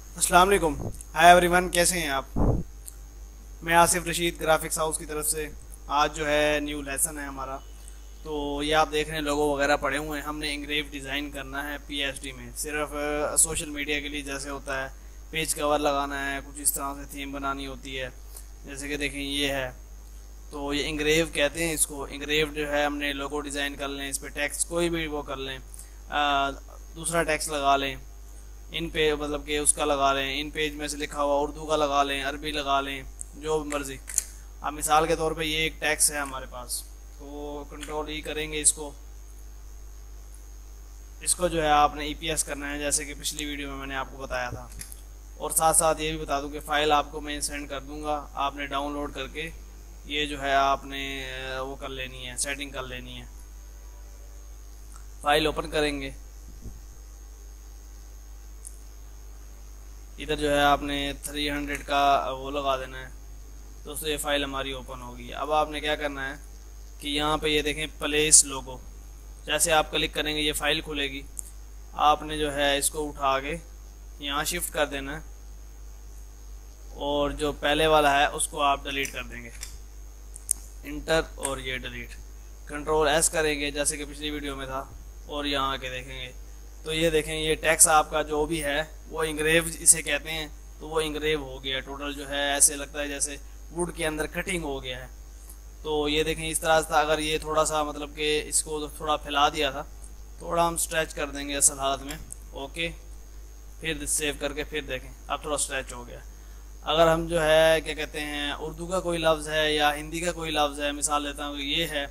अस्सलाम वालेकुम। Hi everyone, कैसे हैं आप? मैं आसिफ रशीद ग्राफिक्स हाउस की तरफ से। आज जो है न्यू लेसन है हमारा। तो ये आप देख रहे हैं लोगो वगैरह पड़े हुए हैं। हमने इंग्रेव डिज़ाइन करना है पीएचडी में, सिर्फ सोशल मीडिया के लिए। जैसे होता है पेज कवर लगाना है, कुछ इस तरह से थीम बनानी होती है। जैसे कि देखें ये है, तो ये इंग्रेव कहते हैं इसको। इंग्रेव जो है हमने लोगो डिज़ाइन कर लें, इस पर टेक्स्ट कोई भी वो कर लें, दूसरा टेक्स्ट लगा लें। इन पे मतलब कि उसका लगा लें, इन पेज में से लिखा हुआ उर्दू का लगा लें, अरबी लगा लें, जो मर्ज़ी। अब मिसाल के तौर पे ये एक टैक्स है हमारे पास, तो कंट्रोल ई करेंगे इसको। इसको जो है आपने ईपीएस करना है, जैसे कि पिछली वीडियो में मैंने आपको बताया था। और साथ साथ ये भी बता दूं कि फ़ाइल आपको मैं सेंड कर दूंगा, आपने डाउनलोड करके ये जो है आपने वो कर लेनी है, सेटिंग कर लेनी है। फाइल ओपन करेंगे, इधर जो है आपने 300 का वो लगा देना है। दोस्तों ये फाइल हमारी ओपन होगी। अब आपने क्या करना है कि यहाँ पे ये देखें प्लेस लोगो, जैसे आप क्लिक करेंगे ये फाइल खुलेगी। आपने जो है इसको उठा के यहाँ शिफ्ट कर देना है, और जो पहले वाला है उसको आप डिलीट कर देंगे। इंटर और ये डिलीट, कंट्रोल एस करेंगे जैसे कि पिछली वीडियो में था, और यहाँ आके देखेंगे तो ये देखें ये टैक्स आपका जो भी है वो इंग्रेव इसे कहते हैं। तो वो इंग्रेव हो गया टोटल, जो है ऐसे लगता है जैसे वुड के अंदर कटिंग हो गया है। तो ये देखें इस तरह से था। अगर ये थोड़ा सा मतलब कि इसको थोड़ा फैला दिया था, थोड़ा हम स्ट्रेच कर देंगे असल हालत में। ओके, फिर सेव करके फिर देखें अब थोड़ा स्ट्रेच हो गया। अगर हम जो है क्या कहते हैं उर्दू का कोई लफ्ज़ है या हिंदी का कोई लफ्ज़ है, मिसाल लेता हूँ ये है,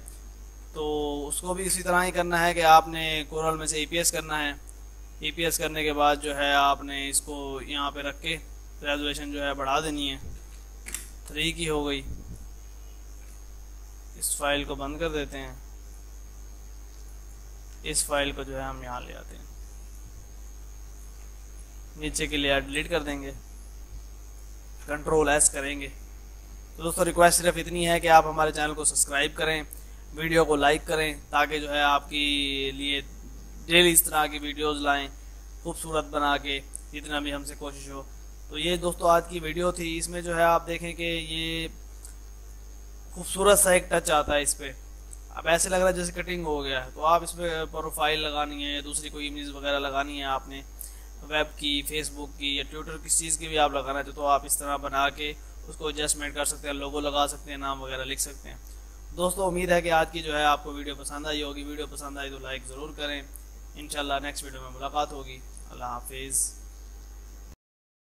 तो उसको भी इसी तरह ही करना है कि आपने कोरल में से ईपीएस करना है। ईपीएस करने के बाद जो है आपने इसको यहाँ पे रख के रेजोल्यूशन जो है बढ़ा देनी है, 3 की हो गई। इस फाइल को बंद कर देते हैं, इस फाइल को जो है हम यहाँ ले आते हैं, नीचे के लेयर डिलीट कर देंगे, कंट्रोल एस करेंगे। तो दोस्तों रिक्वेस्ट सिर्फ इतनी है कि आप हमारे चैनल को सब्सक्राइब करें, वीडियो को लाइक करें, ताकि जो है आपकी लिए डेली इस तरह की वीडियोस लाएं खूबसूरत बना के, जितना भी हमसे कोशिश हो। तो ये दोस्तों आज की वीडियो थी। इसमें जो है आप देखें कि ये खूबसूरत सा एक टच आता है इस पर। अब ऐसे लग रहा है जैसे कटिंग हो गया है, तो आप इस पर प्रोफाइल लगानी है, दूसरी कोई इमेज वगैरह लगानी है आपने, वेब की, फेसबुक की या ट्विटर किस चीज़ की भी आप लगाना है, तो आप इस तरह बना के उसको एडजस्टमेंट कर सकते हैं, लोगो लगा सकते हैं, नाम वगैरह लिख सकते हैं। दोस्तों उम्मीद है कि आज की जो है आपको वीडियो पसंद आई होगी। वीडियो पसंद आई तो लाइक ज़रूर करें। इंशाल्लाह नेक्स्ट वीडियो में मुलाकात होगी। अल्लाह हाफिज़।